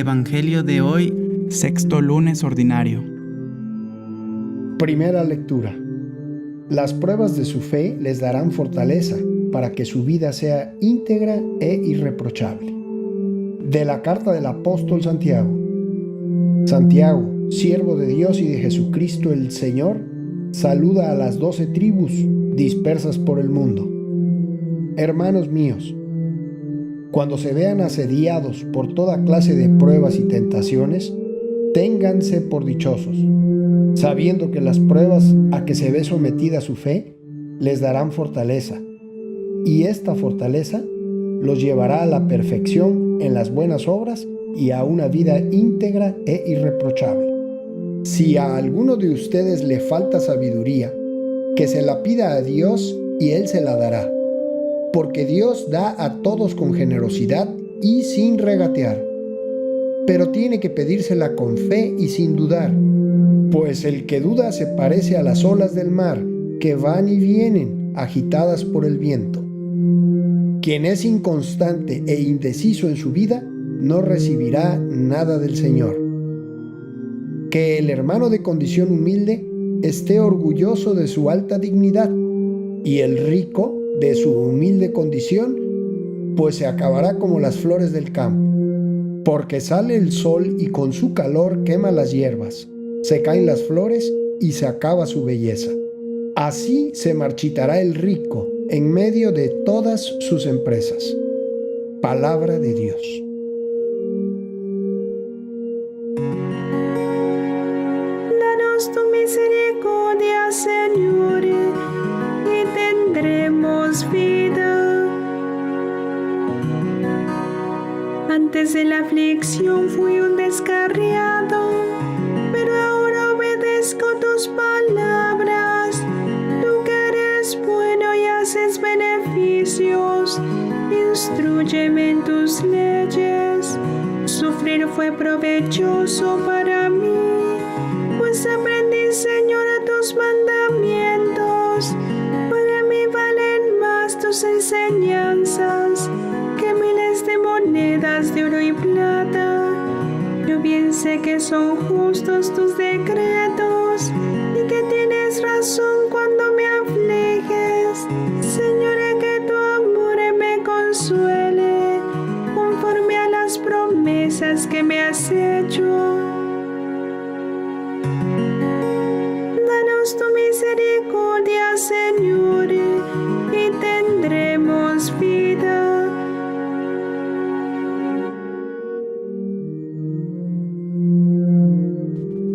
Evangelio de hoy, sexto lunes ordinario. Primera lectura. Las pruebas de su fe les darán fortaleza para que su vida sea íntegra e irreprochable. De la carta del apóstol Santiago. Santiago, siervo de Dios y de Jesucristo el Señor, saluda a las 12 tribus dispersas por el mundo. Hermanos míos, cuando se vean asediados por toda clase de pruebas y tentaciones, ténganse por dichosos, sabiendo que las pruebas a que se ve sometida su fe les darán fortaleza, y esta fortaleza los llevará a la perfección en las buenas obras y a una vida íntegra e irreprochable. Si a alguno de ustedes le falta sabiduría, que se la pida a Dios y Él se la dará, porque Dios da a todos con generosidad y sin regatear. Pero tiene que pedírsela con fe y sin dudar, pues el que duda se parece a las olas del mar, que van y vienen, agitadas por el viento. Quien es inconstante e indeciso en su vida, no recibirá nada del Señor. Que el hermano de condición humilde esté orgulloso de su alta dignidad, y el rico de su humilde condición, pues se acabará como las flores del campo. Porque sale el sol y con su calor quema las hierbas, se caen las flores y se acaba su belleza. Así se marchitará el rico en medio de todas sus empresas. Palabra de Dios. Danos tu misericordia, Señor, y tendremos vida. Antes de la aflicción fui un descarriado, pero ahora obedezco tus palabras. Tú que eres bueno y haces beneficios, instrúyeme en tus leyes. Sufrir fue provechoso para mí, pues aprendí, Señor, a tus mandamientos. Para mí valen más tus enseñanzas que miles de monedas de oro y plata. Yo bien sé que son justos tus decretos y que tienes razón cuando me afliges. Señor, que tu amor me consuele conforme a las promesas que me has hecho. Danos tu misericordia, Señor, y tendremos vida.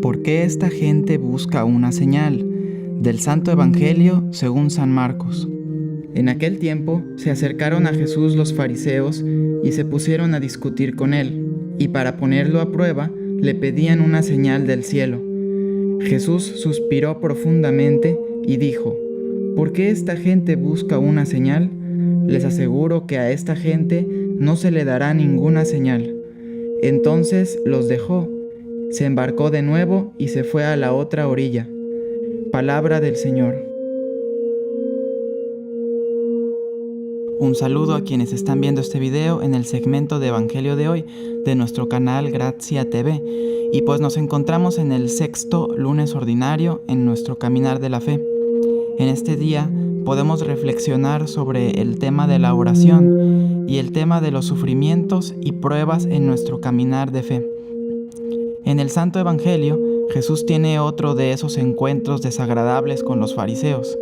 ¿Por qué esta gente busca una señal? Del Santo Evangelio según San Marcos. En aquel tiempo se acercaron a Jesús los fariseos y se pusieron a discutir con él, y para ponerlo a prueba le pedían una señal del cielo. Jesús suspiró profundamente y dijo: ¿Por qué esta gente busca una señal? Les aseguro que a esta gente no se le dará ninguna señal. Entonces los dejó, se embarcó de nuevo y se fue a la otra orilla. Palabra del Señor. Un saludo a quienes están viendo este video en el segmento de Evangelio de hoy de nuestro canal Grazia TV. Y pues nos encontramos en el sexto lunes ordinario en nuestro caminar de la fe. En este día podemos reflexionar sobre el tema de la oración y el tema de los sufrimientos y pruebas en nuestro caminar de fe. En el Santo Evangelio, Jesús tiene otro de esos encuentros desagradables con los fariseos.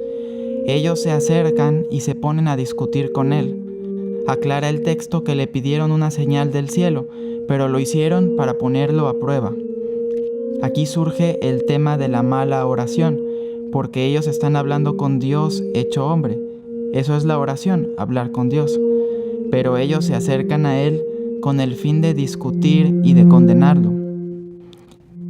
Ellos se acercan y se ponen a discutir con él. Aclara el texto que le pidieron una señal del cielo, pero lo hicieron para ponerlo a prueba. Aquí surge el tema de la mala oración, porque ellos están hablando con Dios hecho hombre. Eso es la oración, hablar con Dios. Pero ellos se acercan a Él con el fin de discutir y de condenarlo.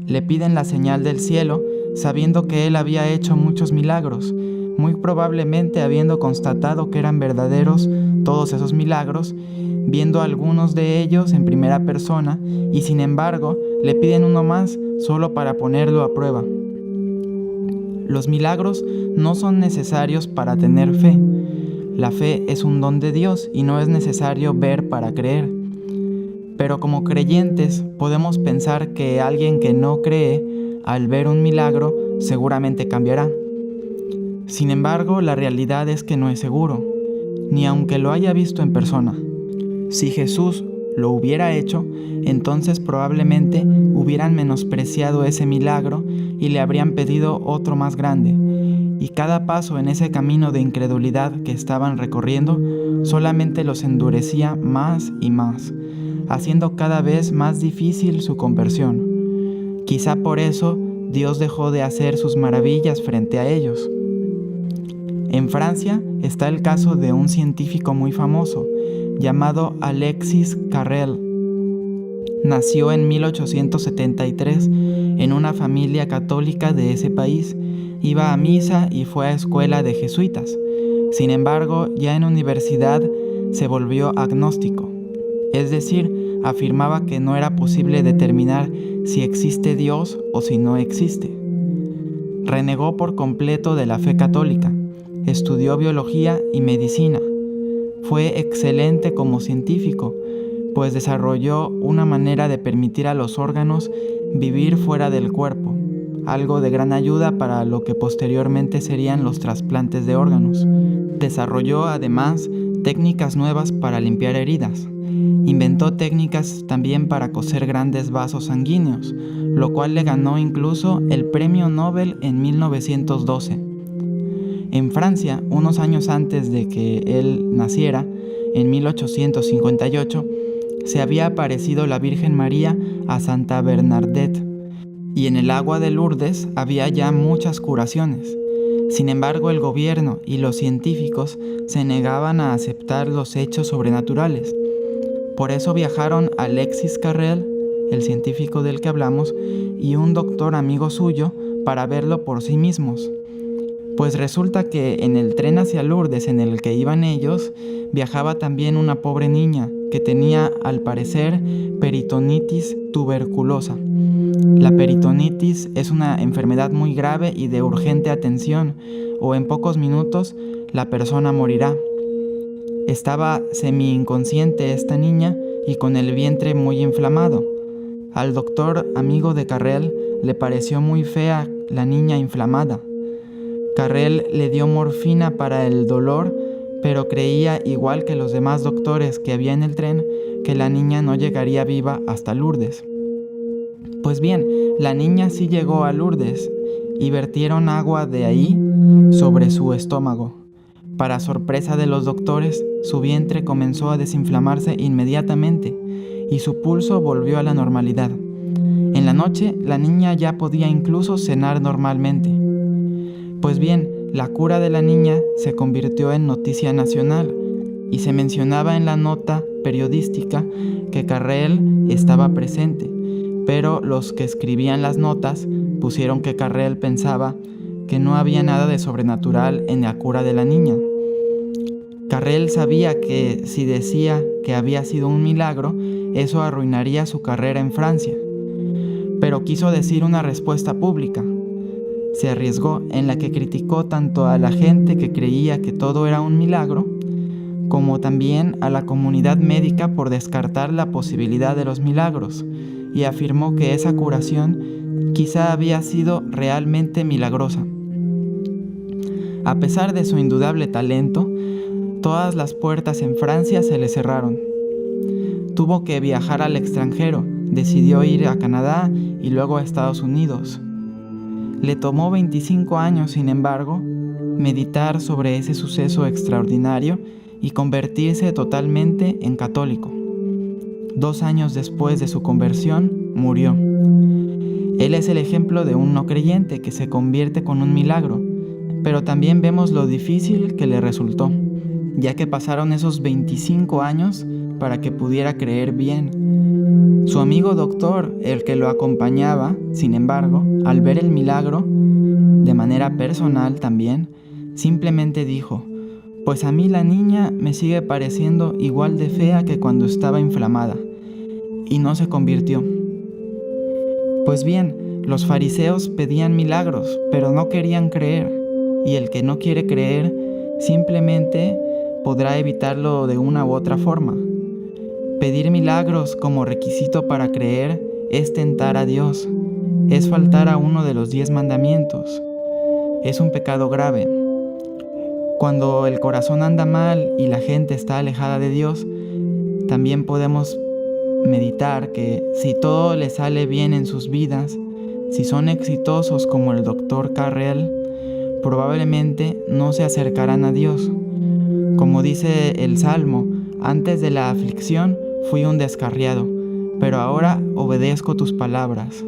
Le piden la señal del cielo, sabiendo que Él había hecho muchos milagros, muy probablemente habiendo constatado que eran verdaderos todos esos milagros, viendo algunos de ellos en primera persona, y sin embargo le piden uno más solo para ponerlo a prueba. Los milagros no son necesarios para tener fe. La fe es un don de Dios y no es necesario ver para creer. Pero como creyentes podemos pensar que alguien que no cree, al ver un milagro, seguramente cambiará. Sin embargo, la realidad es que no es seguro, ni aunque lo haya visto en persona. Si Jesús lo hubiera hecho, entonces probablemente hubieran menospreciado ese milagro y le habrían pedido otro más grande. Y cada paso en ese camino de incredulidad que estaban recorriendo solamente los endurecía más y más, haciendo cada vez más difícil su conversión. Quizá por eso Dios dejó de hacer sus maravillas frente a ellos. En Francia está el caso de un científico muy famoso, llamado Alexis Carrel. Nació en 1873 en una familia católica de ese país. Iba a misa y fue a escuela de jesuitas. Sin embargo, ya en universidad se volvió agnóstico. Es decir, afirmaba que no era posible determinar si existe Dios o si no existe. Renegó por completo de la fe católica. Estudió biología y medicina. Fue excelente como científico, pues desarrolló una manera de permitir a los órganos vivir fuera del cuerpo, algo de gran ayuda para lo que posteriormente serían los trasplantes de órganos. Desarrolló además técnicas nuevas para limpiar heridas. Inventó técnicas también para coser grandes vasos sanguíneos, lo cual le ganó incluso el Premio Nobel en 1912. En Francia, unos años antes de que él naciera, en 1858, se había aparecido la Virgen María a Santa Bernadette, y en el agua de Lourdes había ya muchas curaciones. Sin embargo, el gobierno y los científicos se negaban a aceptar los hechos sobrenaturales. Por eso viajaron Alexis Carrel, el científico del que hablamos, y un doctor amigo suyo para verlo por sí mismos. Pues resulta que en el tren hacia Lourdes en el que iban ellos, viajaba también una pobre niña que tenía, al parecer, peritonitis tuberculosa. La peritonitis es una enfermedad muy grave y de urgente atención, o en pocos minutos la persona morirá. Estaba semi-inconsciente esta niña y con el vientre muy inflamado. Al doctor amigo de Carrel le pareció muy fea la niña inflamada. Carrel le dio morfina para el dolor, pero creía, igual que los demás doctores que había en el tren, que la niña no llegaría viva hasta Lourdes. Pues bien, la niña sí llegó a Lourdes y vertieron agua de ahí sobre su estómago. Para sorpresa de los doctores, su vientre comenzó a desinflamarse inmediatamente y su pulso volvió a la normalidad. En la noche, la niña ya podía incluso cenar normalmente. Pues bien, la cura de la niña se convirtió en noticia nacional y se mencionaba en la nota periodística que Carrel estaba presente, pero los que escribían las notas pusieron que Carrel pensaba que no había nada de sobrenatural en la cura de la niña. Carrel sabía que si decía que había sido un milagro, eso arruinaría su carrera en Francia, pero quiso decir una respuesta pública. Se arriesgó en la que criticó tanto a la gente que creía que todo era un milagro, como también a la comunidad médica por descartar la posibilidad de los milagros, y afirmó que esa curación quizá había sido realmente milagrosa. A pesar de su indudable talento, todas las puertas en Francia se le cerraron. Tuvo que viajar al extranjero, decidió ir a Canadá y luego a Estados Unidos. Le tomó 25 años, sin embargo, meditar sobre ese suceso extraordinario y convertirse totalmente en católico. 2 años después de su conversión, murió. Él es el ejemplo de un no creyente que se convierte con un milagro, pero también vemos lo difícil que le resultó, ya que pasaron esos 25 años para que pudiera creer bien. Su amigo doctor, el que lo acompañaba, sin embargo, al ver el milagro, de manera personal también, simplemente dijo: «Pues a mí la niña me sigue pareciendo igual de fea que cuando estaba inflamada», y no se convirtió. Pues bien, los fariseos pedían milagros, pero no querían creer, y el que no quiere creer simplemente podrá evitarlo de una u otra forma. Pedir milagros como requisito para creer es tentar a Dios, es faltar a uno de los 10 mandamientos, es un pecado grave. Cuando el corazón anda mal y la gente está alejada de Dios, también podemos meditar que si todo les sale bien en sus vidas, si son exitosos como el Dr. Carrel, probablemente no se acercarán a Dios. Como dice el Salmo, antes de la aflicción fui un descarriado, pero ahora obedezco tus palabras.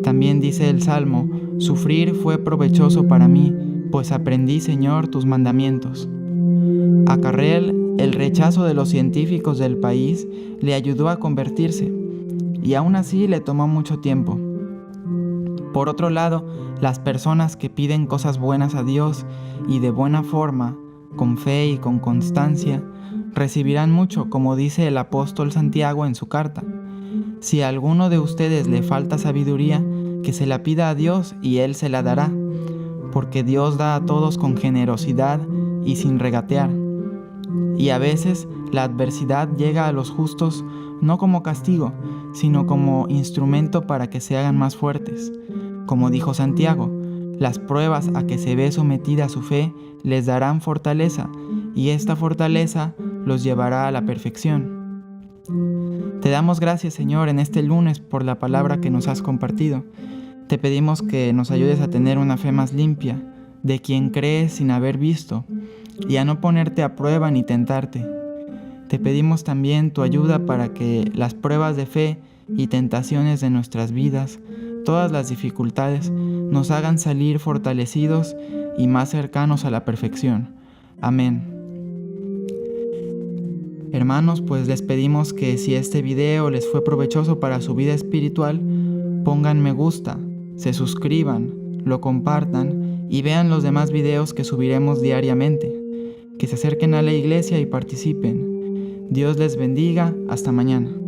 También dice el Salmo, sufrir fue provechoso para mí, pues aprendí, Señor, tus mandamientos. A Carrel, el rechazo de los científicos del país le ayudó a convertirse, y aún así le tomó mucho tiempo. Por otro lado, las personas que piden cosas buenas a Dios y de buena forma, con fe y con constancia, recibirán mucho, como dice el apóstol Santiago en su carta. Si a alguno de ustedes le falta sabiduría, que se la pida a Dios y Él se la dará, porque Dios da a todos con generosidad y sin regatear. Y a veces la adversidad llega a los justos no como castigo, sino como instrumento para que se hagan más fuertes. Como dijo Santiago, las pruebas a que se ve sometida su fe les darán fortaleza, y esta fortaleza los llevará a la perfección. Te damos gracias, Señor, en este lunes por la palabra que nos has compartido. Te pedimos que nos ayudes a tener una fe más limpia, de quien cree sin haber visto, y a no ponerte a prueba ni tentarte. Te pedimos también tu ayuda para que las pruebas de fe y tentaciones de nuestras vidas, todas las dificultades, nos hagan salir fortalecidos y más cercanos a la perfección. Amén. Hermanos, pues les pedimos que si este video les fue provechoso para su vida espiritual, pongan me gusta, se suscriban, lo compartan y vean los demás videos que subiremos diariamente. Que se acerquen a la iglesia y participen. Dios les bendiga. Hasta mañana.